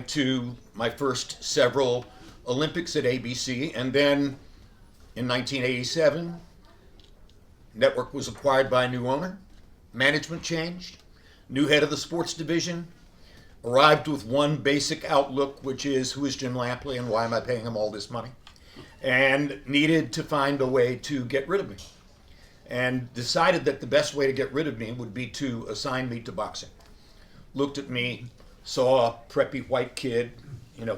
went to my first several Olympics at ABC, and then in 1987, network was acquired by a new owner, management changed, new head of the sports division, arrived with one basic outlook, which is, who is Jim Lampley and why am I paying him all this money? And needed to find a way to get rid of me. And decided that the best way to get rid of me would be to assign me to boxing. Looked at me, saw a preppy white kid,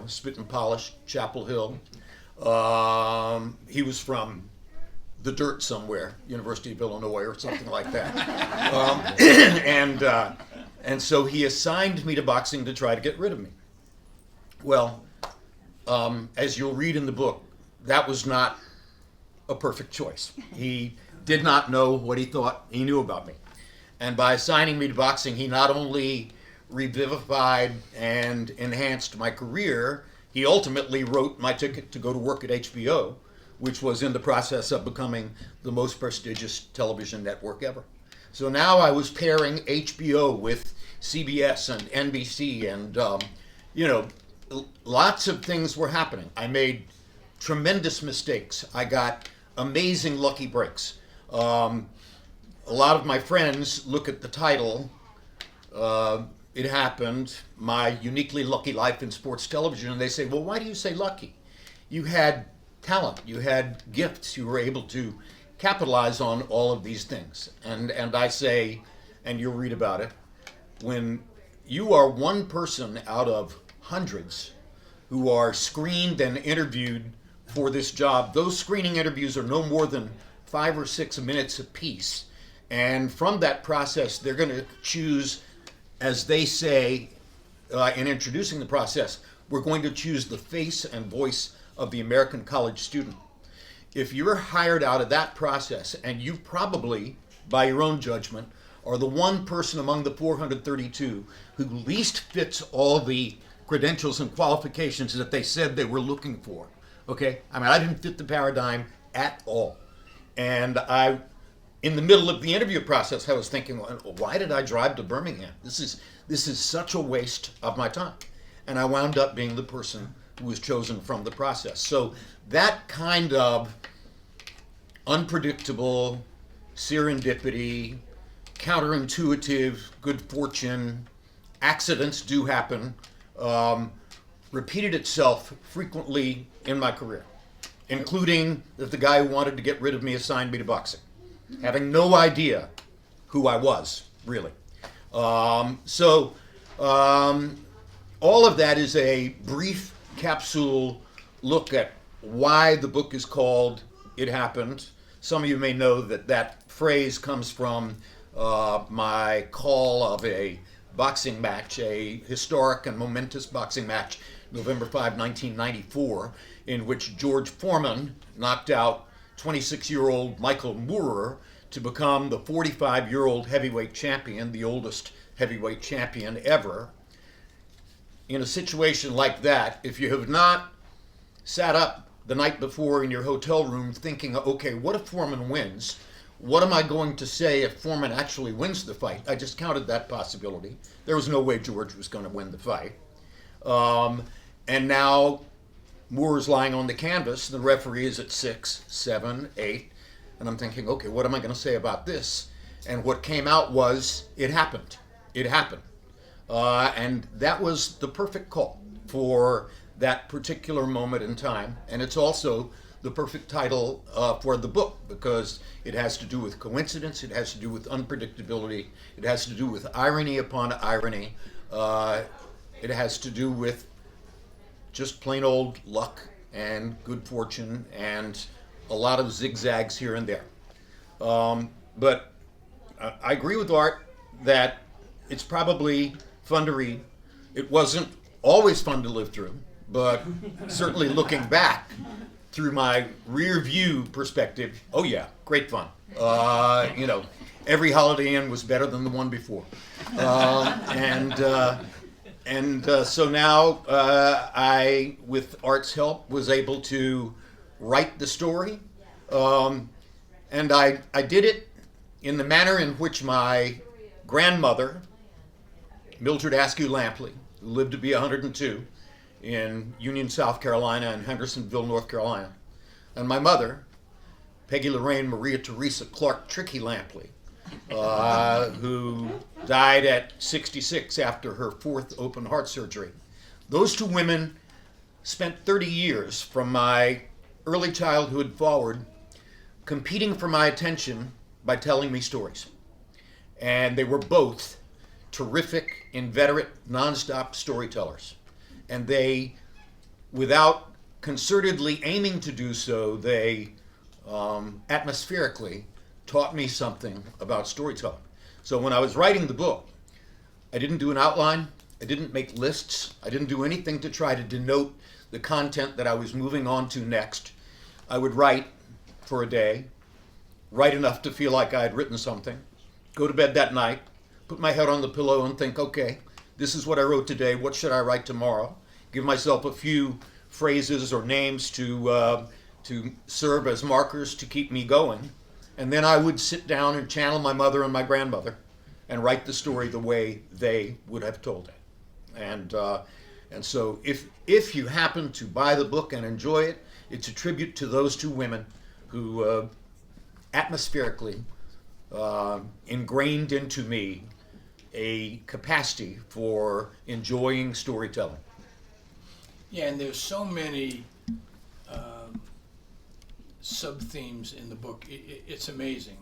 spit and polish, Chapel Hill. He was from the dirt somewhere, University of Illinois or something like that. And so he assigned me to boxing to try to get rid of me. Well, as you'll read in the book, that was not a perfect choice. He did not know what he thought he knew about me. And by assigning me to boxing, he not only revivified and enhanced my career, he ultimately wrote my ticket to go to work at HBO, which was in the process of becoming the most prestigious television network ever. So now I was pairing HBO with CBS and NBC, and lots of things were happening. I made tremendous mistakes. I got amazing lucky breaks. A lot of my friends look at the title, It Happened, My Uniquely Lucky Life in Sports Television, and they say, well, why do you say lucky? You had talent, you had gifts, you were able to capitalize on all of these things. And I say, and you'll read about it, when you are one person out of hundreds who are screened and interviewed for this job, those screening interviews are no more than 5 or 6 minutes apiece. And from that process, they're going to choose, as they say in introducing the process, we're going to choose the face and voice of the American college student. If you're hired out of that process, and you probably, by your own judgment, are the one person among the 432 who least fits all the credentials and qualifications that they said they were looking for, okay? I mean, I didn't fit the paradigm at all. And in the middle of the interview process, I was thinking, why did I drive to Birmingham? This is such a waste of my time. And I wound up being the person who was chosen from the process. So that kind of unpredictable serendipity, counterintuitive good fortune, accidents do happen, repeated itself frequently in my career, including that the guy who wanted to get rid of me assigned me to boxing, having no idea who I was, really. So all of that is a brief capsule look at why the book is called It Happened. Some of you may know that phrase comes from my call of a boxing match, a historic and momentous boxing match, November 5, 1994, in which George Foreman knocked out 26-year-old Michael Moorer to become the 45-year-old heavyweight champion, the oldest heavyweight champion ever. In a situation like that, if you have not sat up the night before in your hotel room thinking, okay, what if Foreman wins? What am I going to say if Foreman actually wins the fight? I discounted that possibility. There was no way George was going to win the fight. And now Moorer's lying on the canvas. The referee is at 6, 7, 8. And I'm thinking, okay, what am I going to say about this? And what came out was, it happened. It happened. And that was the perfect call for that particular moment in time. And it's also the perfect title for the book, because it has to do with coincidence, it has to do with unpredictability, it has to do with irony upon irony, it has to do with just plain old luck and good fortune and a lot of zigzags here and there. But I agree with Art that it's probably fun to read. It wasn't always fun to live through, but certainly looking back through my rear view perspective, oh yeah, great fun. Every Holiday Inn was better than the one before. So now I, with Art's help, was able to write the story. And I did it in the manner in which my grandmother, Mildred Askew Lampley, who lived to be 102, in Union, South Carolina, and Hendersonville, North Carolina. And my mother, Peggy Lorraine Maria Teresa Clark Tricky Lampley, who died at 66 after her 4th open heart surgery. Those two women spent 30 years from my early childhood forward competing for my attention by telling me stories. And they were both terrific, inveterate, nonstop storytellers. And they, without concertedly aiming to do so, they atmospherically taught me something about storytelling. So when I was writing the book, I didn't do an outline, I didn't make lists, I didn't do anything to try to denote the content that I was moving on to next. I would write for a day, write enough to feel like I had written something, go to bed that night, put my head on the pillow and think, okay, this is what I wrote today, what should I write tomorrow? Give myself a few phrases or names to serve as markers to keep me going. And then I would sit down and channel my mother and my grandmother and write the story the way they would have told it. And so if you happen to buy the book and enjoy it, it's a tribute to those two women who atmospherically ingrained into me a capacity for enjoying storytelling. Yeah, and there's so many sub-themes in the book. It's amazing.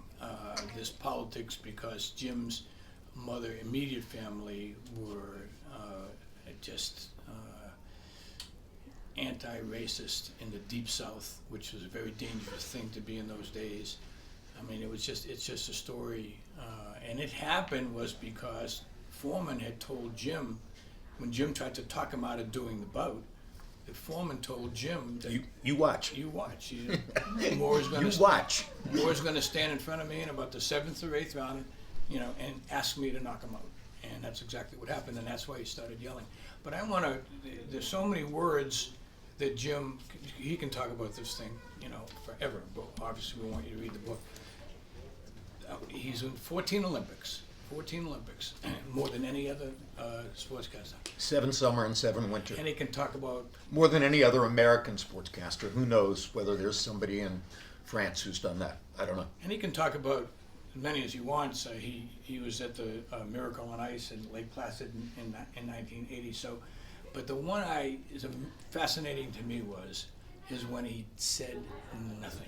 There's politics because Jim's mother, immediate family were just anti-racist in the Deep South, which was a very dangerous thing to be in those days. I mean, it's just a story. And it happened was because Foreman had told Jim, when Jim tried to talk him out of doing the bout, the foreman told Jim that you watch. You watch. Moore's going You watch. Moore's going to stand in front of me in about the 7th or 8th round, and ask me to knock him out. And that's exactly what happened, and that's why he started yelling. But I want to. There's so many words that Jim, he can talk about this thing, forever. But obviously, we want you to read the book. He's in 14 Olympics, more than any other sportscaster. 7 summer and 7 winter. And he can talk about More than any other American sportscaster. Who knows whether there's somebody in France who's done that. I don't know. And he can talk about as many as he wants. He was at the Miracle on Ice in Lake Placid in 1980. So, but the one is fascinating to me is when he said nothing.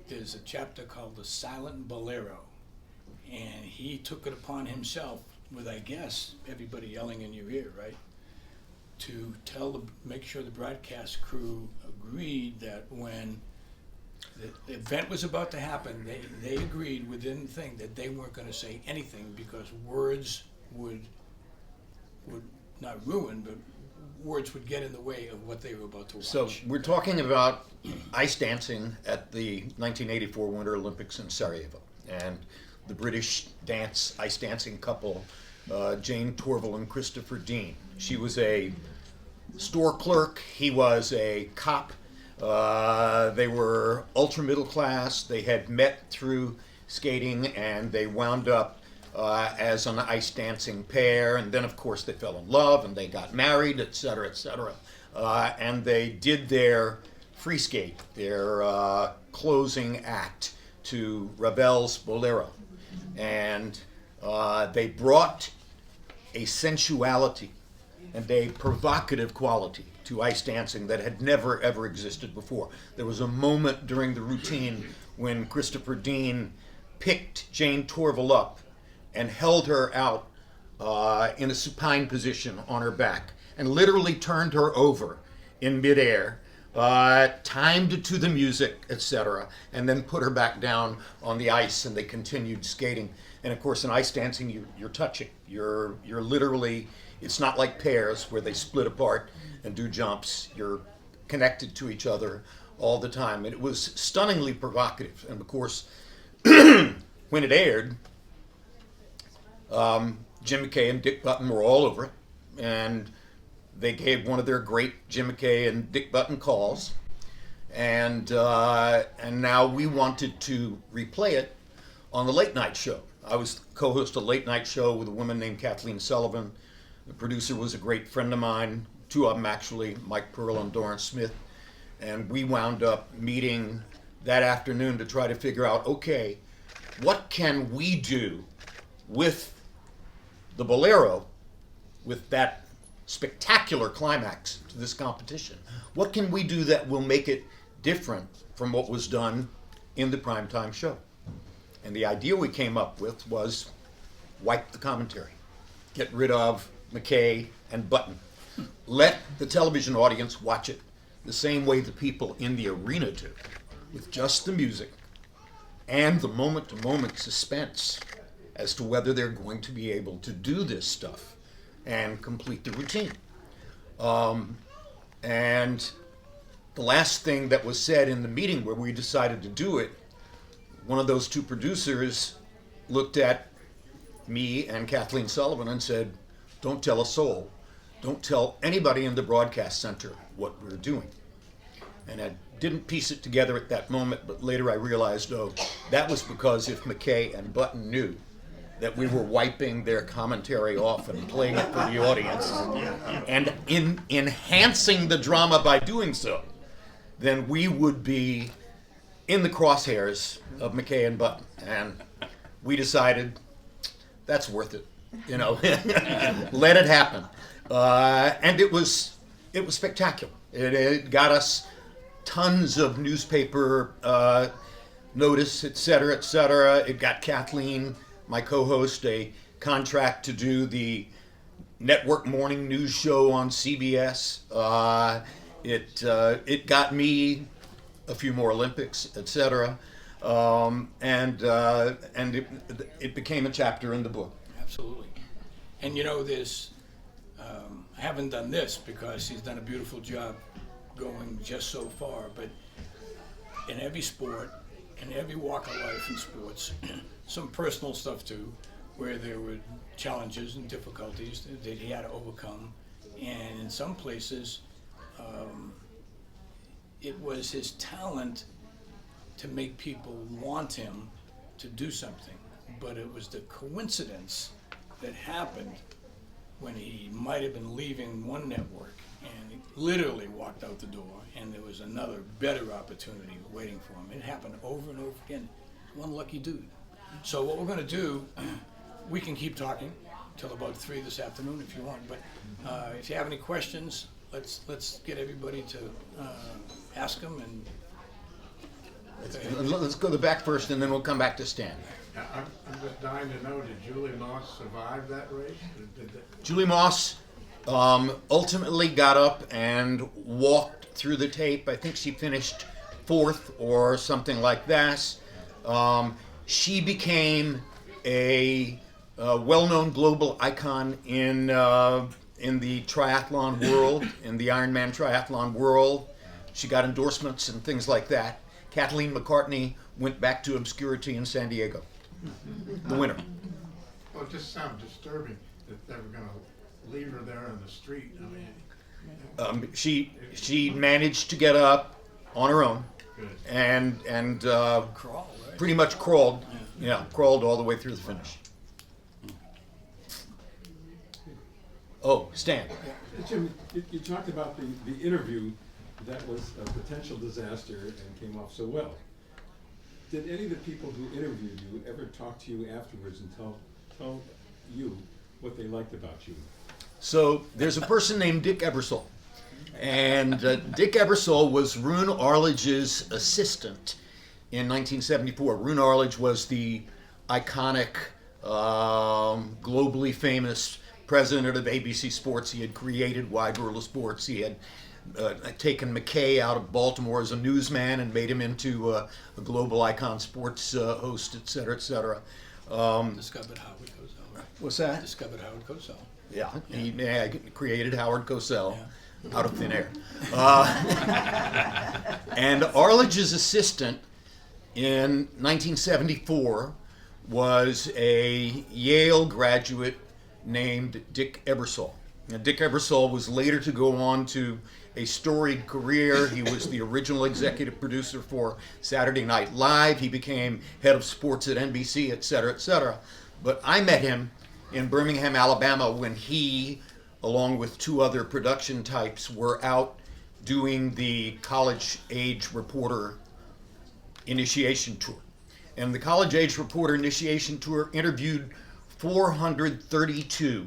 There's a chapter called The Silent Bolero, and he took it upon himself, with, I guess, everybody yelling in your ear, right, to make sure the broadcast crew agreed that when the event was about to happen, they agreed within the thing that they weren't going to say anything because words would not ruin, but words would get in the way of what they were about to watch. So we're talking about ice dancing at the 1984 Winter Olympics in Sarajevo, and the British ice dancing couple, Jane Torval and Christopher Dean. She was a store clerk. He was a cop. They were ultra middle class. They had met through skating, and they wound up as an ice dancing pair, and then of course they fell in love and they got married, etc., etc. And they did their free skate, their closing act to Ravel's Bolero, and they brought a sensuality and a provocative quality to ice dancing that had never ever existed before. There was a moment during the routine when Christopher Dean picked Jane Torval up and held her out in a supine position on her back and literally turned her over in midair, timed it to the music, etc., and then put her back down on the ice, and they continued skating. And of course, in ice dancing, you're touching. You're literally, it's not like pairs where they split apart and do jumps. You're connected to each other all the time. And it was stunningly provocative. And of course, when it aired, Jim McKay and Dick Button were all over it, and they gave one of their great Jim McKay and Dick Button calls, and now we wanted to replay it on the late night show. I was co-host a late night show with a woman named Kathleen Sullivan. The producer was a great friend of mine, two of them actually, Mike Pearl and Doran Smith, and we wound up meeting that afternoon to try to figure out, okay, what can we do with the Bolero, with that spectacular climax to this competition? What can we do that will make it different from what was done in the primetime show? And the idea we came up with was wipe the commentary. Get rid of McKay and Button. Let the television audience watch it the same way the people in the arena do, with just the music and the moment-to-moment suspense as to whether they're going to be able to do this stuff and complete the routine. And the last thing that was said in the meeting where we decided to do it, one of those two producers looked at me and Kathleen Sullivan and said, "Don't tell a soul. Don't tell anybody in the broadcast center what we're doing." And I didn't piece it together at that moment, but later I realized, oh, that was because if McKay and Button knew that we were wiping their commentary off and playing it for the audience and enhancing the drama by doing so, then we would be in the crosshairs of McKay and Button. And we decided that's worth it, let it happen. And it was spectacular. It got us tons of newspaper notice, et cetera, et cetera. It got Kathleen, my co-host, a contract to do the network morning news show on CBS. It got me a few more Olympics, et cetera. And it became a chapter in the book. Absolutely. And there's, I haven't done this because he's done a beautiful job going just so far, but in every sport, in every walk of life in sports, some personal stuff too, where there were challenges and difficulties that he had to overcome. And in some places, it was his talent to make people want him to do something, but it was the coincidence that happened when he might have been leaving one network and he literally walked out the door and there was another better opportunity waiting for him. It happened over and over again. One lucky dude. So what we're going to do, we can keep talking till about 3 this afternoon if you want, but if you have any questions, let's get everybody to ask them. And let's go to the back first, and then we'll come back to Stan. I'm just dying to know, did Julie Moss survive that race? Julie Moss ultimately got up and walked through the tape. I think she finished 4th or something like that. She became a well-known global icon in the triathlon world, in the Ironman triathlon world. She got endorsements and things like that. Kathleen McCartney went back to obscurity in San Diego, the winner. Well, it just sounds disturbing that they were going to leave her there on the street. I mean, She managed to get up on her own, good. and crawl, right? pretty much crawled, crawled all the way through the finish. Oh, Stan. Jim, you talked about the interview that was a potential disaster and came off so well. Did any of the people who interviewed you ever talk to you afterwards and tell you what they liked about you? So there's a person named Dick Ebersol, and Dick Ebersol was Rune Arledge's assistant in 1974. Rune Arledge was the iconic, globally famous president of ABC Sports. He had created Wide World of Sports. He had taken McKay out of Baltimore as a newsman and made him into a global icon sports host, et cetera, et cetera. Discovered Howard Cosell. Right? What's that? Discovered Howard Cosell. Yeah, he created Howard Cosell out of thin air. And Arledge's assistant in 1974 was a Yale graduate named Dick Ebersol. Now, Dick Ebersol was later to go on to a storied career. He was the original executive producer for Saturday Night Live. He became head of sports at NBC, et cetera, et cetera. But I met him in Birmingham, Alabama, when he along with two other production types, were out doing the college age reporter initiation tour. And the college age reporter initiation tour interviewed 432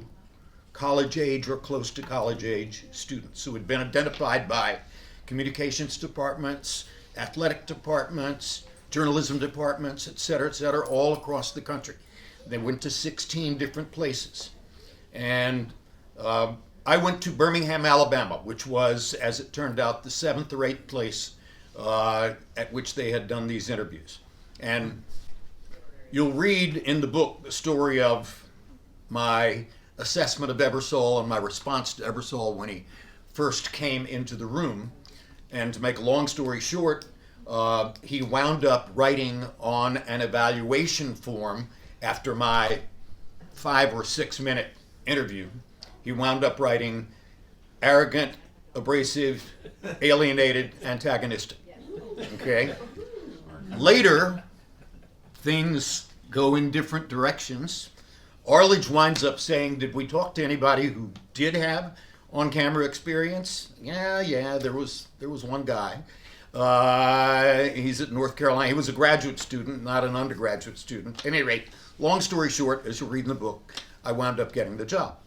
college age or close to college age students who had been identified by communications departments, athletic departments, journalism departments, et cetera, all across the country. They went to 16 different places. And I went to Birmingham, Alabama, which was, as it turned out, the 7th or 8th place at which they had done these interviews. And you'll read in the book the story of my assessment of Ebersol and my response to Ebersol when he first came into the room. And to make a long story short, he wound up writing on an evaluation form after my 5 or 6 minute interview. He wound up writing arrogant, abrasive, alienated, antagonistic. Okay? Later, things go in different directions. Arledge winds up saying, did we talk to anybody who did have on-camera experience? Yeah, there was one guy. He's at North Carolina. He was a graduate student, not an undergraduate student. At any rate, long story short, as you'll read in the book, I wound up getting the job.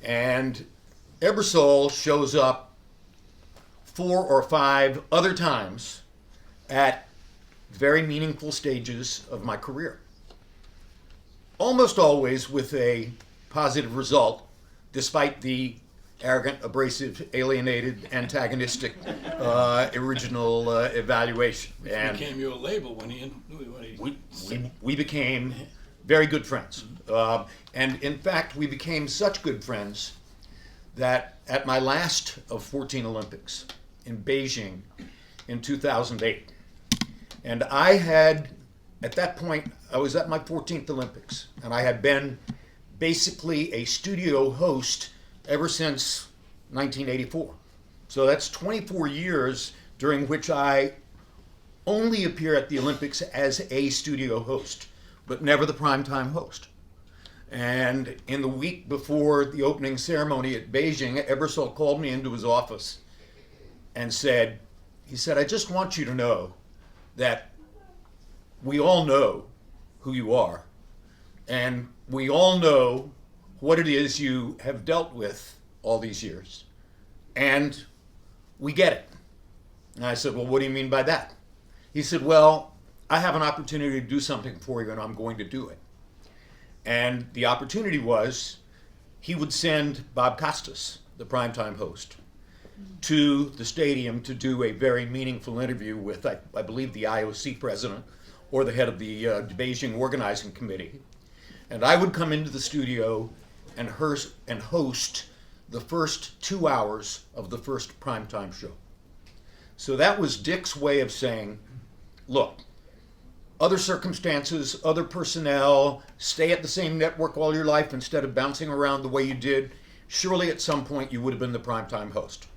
And Ebersol shows up 4 or 5 other times at very meaningful stages of my career. Almost always with a positive result, despite the arrogant, abrasive, alienated, antagonistic original evaluation. And became your label when he we became very good friends. And in fact, we became such good friends that at my last of 14 Olympics in Beijing in 2008, and I had, at that point, I was at my 14th Olympics, and I had been basically a studio host ever since 1984. So that's 24 years during which I only appear at the Olympics as a studio host, but never the primetime host. And in the week before the opening ceremony at Beijing, Ebersol called me into his office and said, I just want you to know that we all know who you are, and we all know what it is you have dealt with all these years, and we get it. And I said, well, what do you mean by that? He said, well, I have an opportunity to do something for you, and I'm going to do it. And the opportunity was he would send Bob Costas, the primetime host, to the stadium to do a very meaningful interview with, I believe, the IOC president or the head of the Beijing organizing committee. And I would come into the studio and host the first 2 hours of the first primetime show. So that was Dick's way of saying, look, other circumstances, other personnel, stay at the same network all your life instead of bouncing around the way you did. Surely at some point you would have been the primetime host.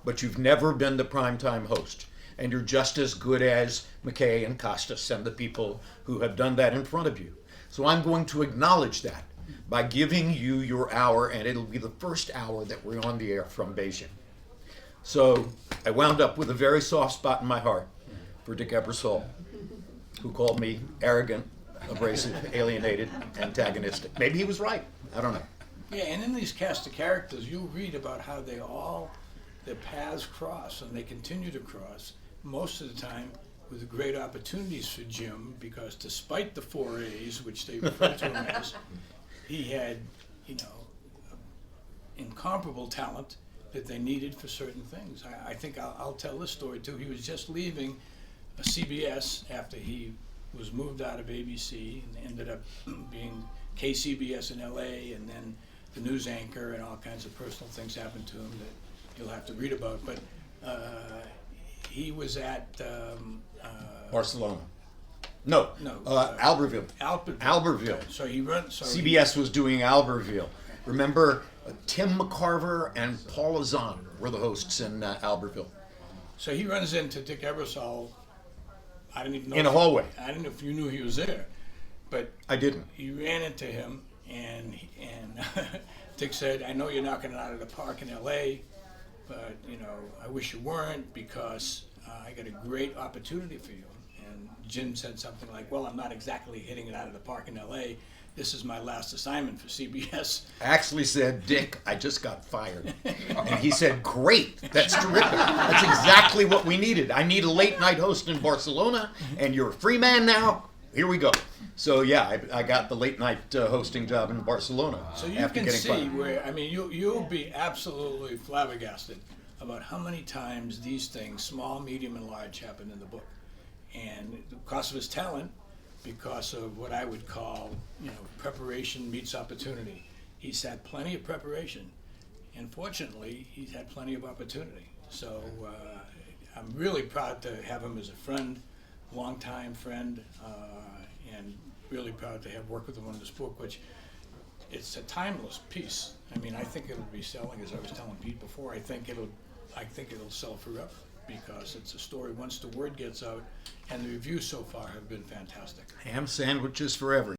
But you've never been the primetime host. And you're just as good as McKay and Costas and the people who have done that in front of you. So I'm going to acknowledge that by giving you your hour, and it'll be the first hour that we're on the air from Beijing. So I wound up with a very soft spot in my heart for Dick Ebersol, who called me arrogant, abrasive, alienated, antagonistic. Maybe he was right. I don't know. Yeah, and in these cast of characters, you read about how their paths cross, and they continue to cross, most of the time with great opportunities for Jim, because despite the 4 A's, which they refer to him as, he had, incomparable talent that they needed for certain things. I think I'll tell this story too. He was just leaving CBS after he was moved out of ABC and ended up being KCBS in LA, and then the news anchor, and all kinds of personal things happened to him that you'll have to read about. But he was at Barcelona. No, Albertville. Albertville. So he runs. CBS was doing Albertville. Remember, Tim McCarver and Paula Zahn were the hosts in Albertville. So he runs into Dick Ebersol. I didn't even know in a hallway. I didn't know if you knew he was there, but I didn't. He ran into him, and Dick said, I know you're knocking it out of the park in LA, but you know, I wish you weren't because I got a great opportunity for you. And Jim said something like, well, I'm not exactly hitting it out of the park in LA. This is my last assignment for CBS. Actually said, Dick, I just got fired. And he said, great, that's terrific. That's exactly what we needed. I need a late night host in Barcelona, and you're a free man now. Here we go. So yeah, I got the late night hosting job in Barcelona. So you after can getting see fired. where, I mean, you'll be absolutely flabbergasted about how many times these things, small, medium, and large, happen in the book. And because of his talent, because of what I would call, you know, preparation meets opportunity. He's had plenty of preparation, and fortunately, he's had plenty of opportunity. So I'm really proud to have him as a friend, longtime friend, and really proud to have worked with him on this book, which it's a timeless piece. I mean, I think it'll be selling, as I was telling Pete before, I think it'll sell forever because it's a story once the word gets out, and the reviews so far have been fantastic. Ham sandwiches forever.